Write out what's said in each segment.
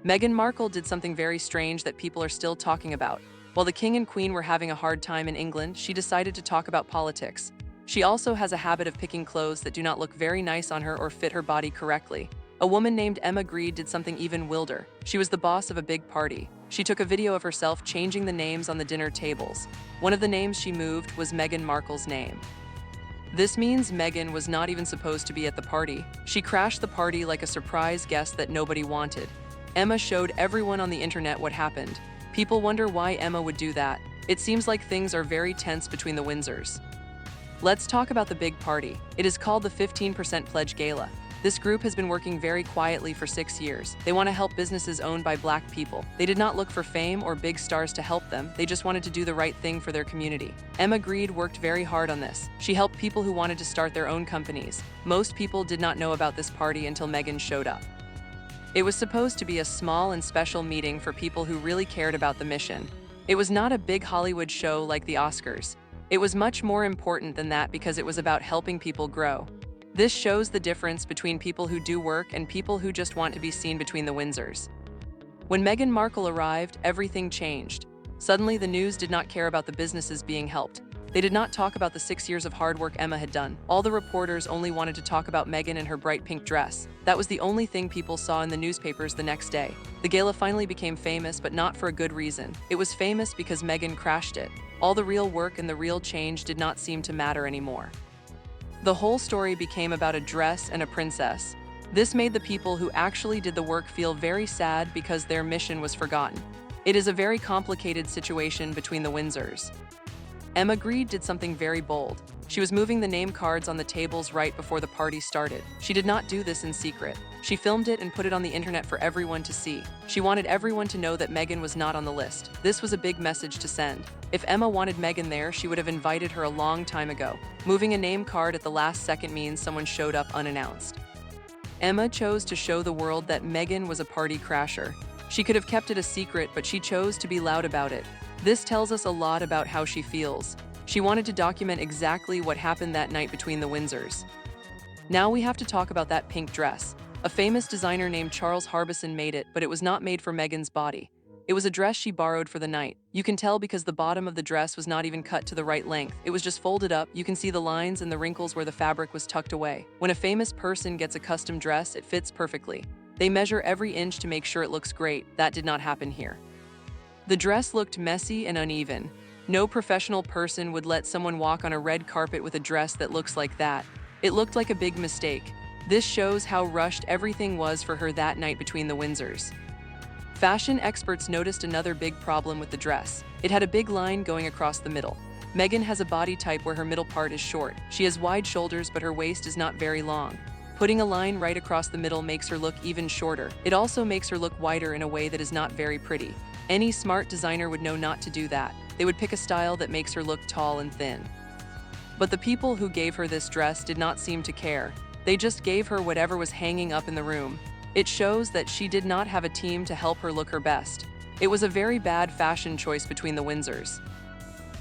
Meghan Markle did something very strange that people are still talking about. While the king and queen were having a hard time in England, she decided to talk about politics. She also has a habit of picking clothes that do not look very nice on her or fit her body correctly. A woman named Emma Grede did something even wilder. She was the boss of a big party. She took a video of herself changing the names on the dinner tables. One of the names she moved was Meghan Markle's name. This means Meghan was not even supposed to be at the party. She crashed the party like a surprise guest that nobody wanted. Emma showed everyone on the internet what happened. People wonder why Emma would do that. It seems like things are very tense between the Windsors. Let's talk about the big party. It is called the 15% Pledge Gala. This group has been working very quietly for 6 years. They want to help businesses owned by Black people. They did not look for fame or big stars to help them. They just wanted to do the right thing for their community. Emma Grede worked very hard on this. She helped people who wanted to start their own companies. Most people did not know about this party until Meghan showed up. It was supposed to be a small and special meeting for people who really cared about the mission. It was not a big Hollywood show like the Oscars. It was much more important than that because it was about helping people grow. This shows the difference between people who do work and people who just want to be seen between the Windsors. When Meghan Markle arrived, everything changed. Suddenly, the news did not care about the businesses being helped. They did not talk about the 6 years of hard work Emma had done. All the reporters only wanted to talk about Meghan and her bright pink dress. That was the only thing people saw in the newspapers the next day. The gala finally became famous, but not for a good reason. It was famous because Meghan crashed it. All the real work and the real change did not seem to matter anymore. The whole story became about a dress and a princess. This made the people who actually did the work feel very sad because their mission was forgotten. It is a very complicated situation between the Windsors. Emma Grede did something very bold. She was moving the name cards on the tables right before the party started. She did not do this in secret. She filmed it and put it on the internet for everyone to see. She wanted everyone to know that Meghan was not on the list. This was a big message to send. If Emma wanted Meghan there, she would have invited her a long time ago. Moving a name card at the last second means someone showed up unannounced. Emma chose to show the world that Meghan was a party crasher. She could have kept it a secret, but she chose to be loud about it. This tells us a lot about how she feels. She wanted to document exactly what happened that night between the Windsors. Now we have to talk about that pink dress. A famous designer named Charles Harbison made it, but it was not made for Meghan's body. It was a dress she borrowed for the night. You can tell because the bottom of the dress was not even cut to the right length. It was just folded up. You can see the lines and the wrinkles where the fabric was tucked away. When a famous person gets a custom dress, it fits perfectly. They measure every inch to make sure it looks great. That did not happen here. The dress looked messy and uneven. No professional person would let someone walk on a red carpet with a dress that looks like that. It looked like a big mistake. This shows how rushed everything was for her that night between the Windsors. Fashion experts noticed another big problem with the dress. It had a big line going across the middle. Meghan has a body type where her middle part is short. She has wide shoulders, but her waist is not very long. Putting a line right across the middle makes her look even shorter. It also makes her look wider in a way that is not very pretty. Any smart designer would know not to do that. They would pick a style that makes her look tall and thin. But the people who gave her this dress did not seem to care. They just gave her whatever was hanging up in the room. It shows that she did not have a team to help her look her best. It was a very bad fashion choice between the Windsors.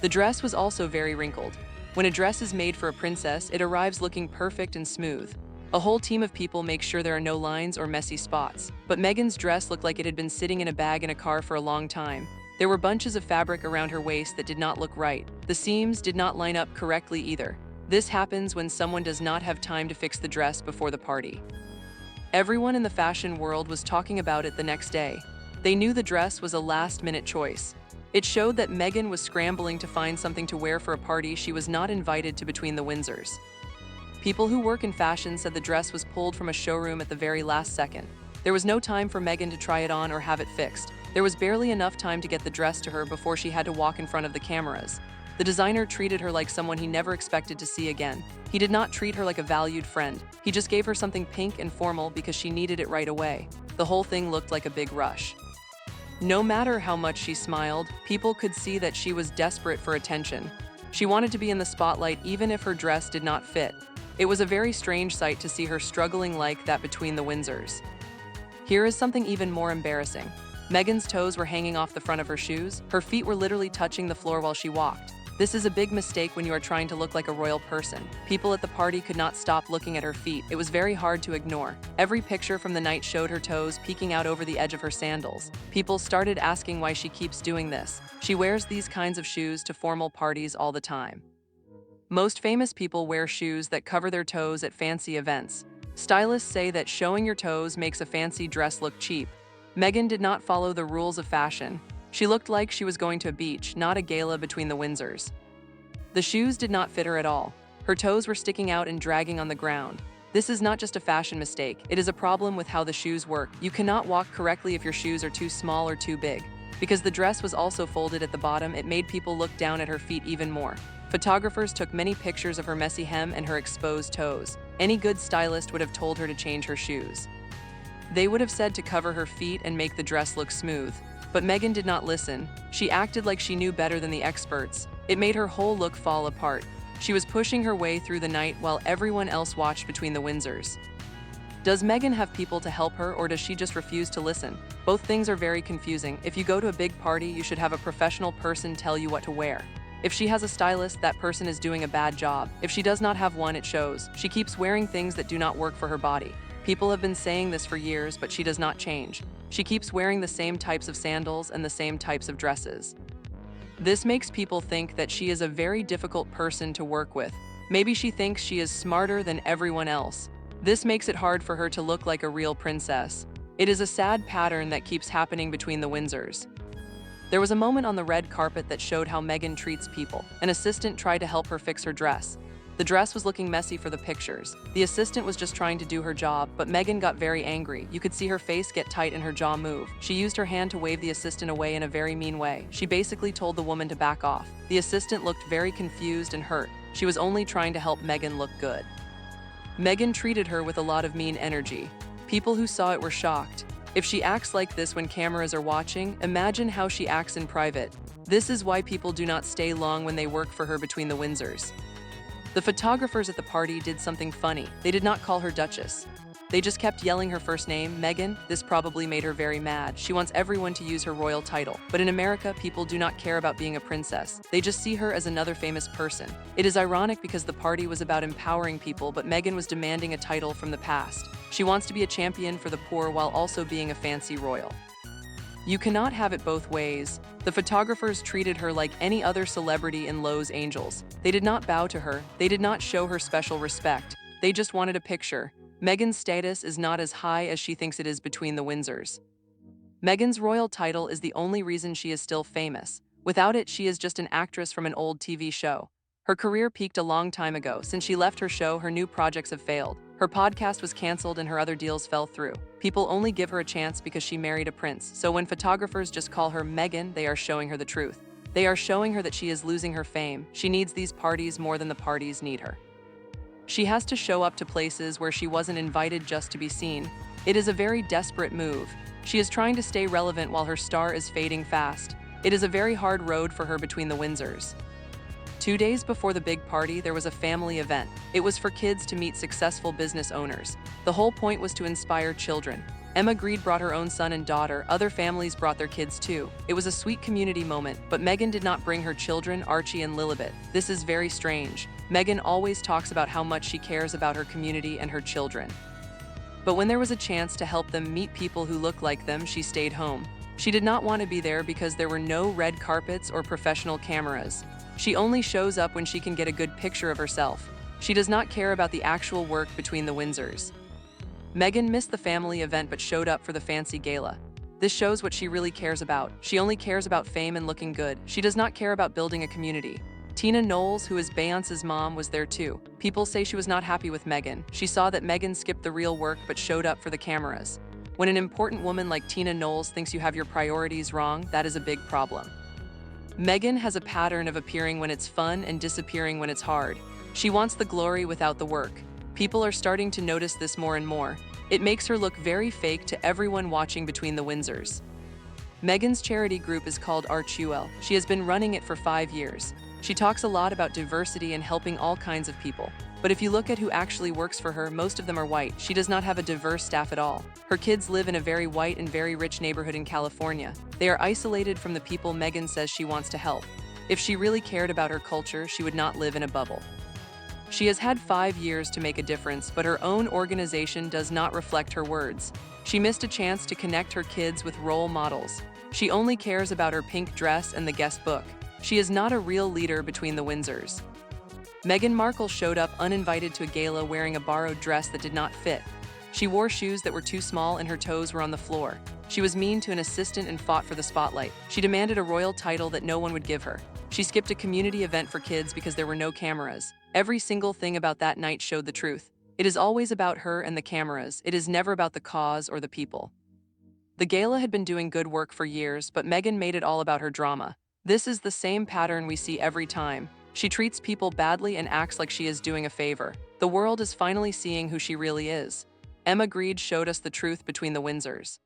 The dress was also very wrinkled. When a dress is made for a princess, it arrives looking perfect and smooth. A whole team of people make sure there are no lines or messy spots. But Meghan's dress looked like it had been sitting in a bag in a car for a long time. There were bunches of fabric around her waist that did not look right. The seams did not line up correctly either. This happens when someone does not have time to fix the dress before the party. Everyone in the fashion world was talking about it the next day. They knew the dress was a last-minute choice. It showed that Meghan was scrambling to find something to wear for a party she was not invited to between the Windsors. People who work in fashion said the dress was pulled from a showroom at the very last second. There was no time for Meghan to try it on or have it fixed. There was barely enough time to get the dress to her before she had to walk in front of the cameras. The designer treated her like someone he never expected to see again. He did not treat her like a valued friend. He just gave her something pink and formal because she needed it right away. The whole thing looked like a big rush. No matter how much she smiled, people could see that she was desperate for attention. She wanted to be in the spotlight even if her dress did not fit. It was a very strange sight to see her struggling like that between the Windsors. Here is something even more embarrassing. Meghan's toes were hanging off the front of her shoes. Her feet were literally touching the floor while she walked. This is a big mistake when you are trying to look like a royal person. People at the party could not stop looking at her feet. It was very hard to ignore. Every picture from the night showed her toes peeking out over the edge of her sandals. People started asking why she keeps doing this. She wears these kinds of shoes to formal parties all the time. Most famous people wear shoes that cover their toes at fancy events. Stylists say that showing your toes makes a fancy dress look cheap. Meghan did not follow the rules of fashion. She looked like she was going to a beach, not a gala between the Windsors. The shoes did not fit her at all. Her toes were sticking out and dragging on the ground. This is not just a fashion mistake, it is a problem with how the shoes work. You cannot walk correctly if your shoes are too small or too big. Because the dress was also folded at the bottom, it made people look down at her feet even more. Photographers took many pictures of her messy hem and her exposed toes. Any good stylist would have told her to change her shoes. They would have said to cover her feet and make the dress look smooth. But Meghan did not listen. She acted like she knew better than the experts. It made her whole look fall apart. She was pushing her way through the night while everyone else watched between the Windsors. Does Meghan have people to help her, or does she just refuse to listen? Both things are very confusing. If you go to a big party, you should have a professional person tell you what to wear. If she has a stylist, that person is doing a bad job. If she does not have one, it shows. She keeps wearing things that do not work for her body. People have been saying this for years, but she does not change. She keeps wearing the same types of sandals and the same types of dresses. This makes people think that she is a very difficult person to work with. Maybe she thinks she is smarter than everyone else. This makes it hard for her to look like a real princess. It is a sad pattern that keeps happening between the Windsors. There was a moment on the red carpet that showed how Meghan treats people. An assistant tried to help her fix her dress. The dress was looking messy for the pictures. The assistant was just trying to do her job, but Meghan got very angry. You could see her face get tight and her jaw move. She used her hand to wave the assistant away in a very mean way. She basically told the woman to back off. The assistant looked very confused and hurt. She was only trying to help Meghan look good. Meghan treated her with a lot of mean energy. People who saw it were shocked. If she acts like this when cameras are watching, imagine how she acts in private. This is why people do not stay long when they work for her between the Windsors. The photographers at the party did something funny. They did not call her Duchess. They just kept yelling her first name, Meghan. This probably made her very mad. She wants everyone to use her royal title. But in America, people do not care about being a princess. They just see her as another famous person. It is ironic because the party was about empowering people, but Meghan was demanding a title from the past. She wants to be a champion for the poor while also being a fancy royal. You cannot have it both ways. The photographers treated her like any other celebrity in Los Angeles. They did not bow to her. They did not show her special respect. They just wanted a picture. Meghan's status is not as high as she thinks it is between the Windsors. Meghan's royal title is the only reason she is still famous. Without it, she is just an actress from an old TV show. Her career peaked a long time ago. Since she left her show, her new projects have failed. Her podcast was canceled and her other deals fell through. People only give her a chance because she married a prince. So when photographers just call her Meghan, they are showing her the truth. They are showing her that she is losing her fame. She needs these parties more than the parties need her. She has to show up to places where she wasn't invited just to be seen. It is a very desperate move. She is trying to stay relevant while her star is fading fast. It is a very hard road for her between the Windsors. 2 days before the big party, there was a family event. It was for kids to meet successful business owners. The whole point was to inspire children. Emma Grede brought her own son and daughter. Other families brought their kids too. It was a sweet community moment, but Meghan did not bring her children, Archie and Lilibet. This is very strange. Meghan always talks about how much she cares about her community and her children. But when there was a chance to help them meet people who look like them, she stayed home. She did not want to be there because there were no red carpets or professional cameras. She only shows up when she can get a good picture of herself. She does not care about the actual work between the Windsors. Meghan missed the family event but showed up for the fancy gala. This shows what she really cares about. She only cares about fame and looking good. She does not care about building a community. Tina Knowles, who is Beyoncé's mom, was there too. People say she was not happy with Meghan. She saw that Meghan skipped the real work but showed up for the cameras. When an important woman like Tina Knowles thinks you have your priorities wrong, that is a big problem. Meghan has a pattern of appearing when it's fun and disappearing when it's hard. She wants the glory without the work. People are starting to notice this more and more. It makes her look very fake to everyone watching between the Windsors. Meghan's charity group is called RoyalFamily. She has been running it for 5 years. She talks a lot about diversity and helping all kinds of people. But if you look at who actually works for her, most of them are white. She does not have a diverse staff at all. Her kids live in a very white and very rich neighborhood in California. They are isolated from the people Meghan says she wants to help. If she really cared about her culture, she would not live in a bubble. She has had 5 years to make a difference, but her own organization does not reflect her words. She missed a chance to connect her kids with role models. She only cares about her pink dress and the guest book. She is not a real leader between the Windsors. Meghan Markle showed up uninvited to a gala wearing a borrowed dress that did not fit. She wore shoes that were too small and her toes were on the floor. She was mean to an assistant and fought for the spotlight. She demanded a royal title that no one would give her. She skipped a community event for kids because there were no cameras. Every single thing about that night showed the truth. It is always about her and the cameras. It is never about the cause or the people. The gala had been doing good work for years, but Meghan made it all about her drama. This is the same pattern we see every time. She treats people badly and acts like she is doing a favor. The world is finally seeing who she really is. Emma Grede showed us the truth between the Windsors.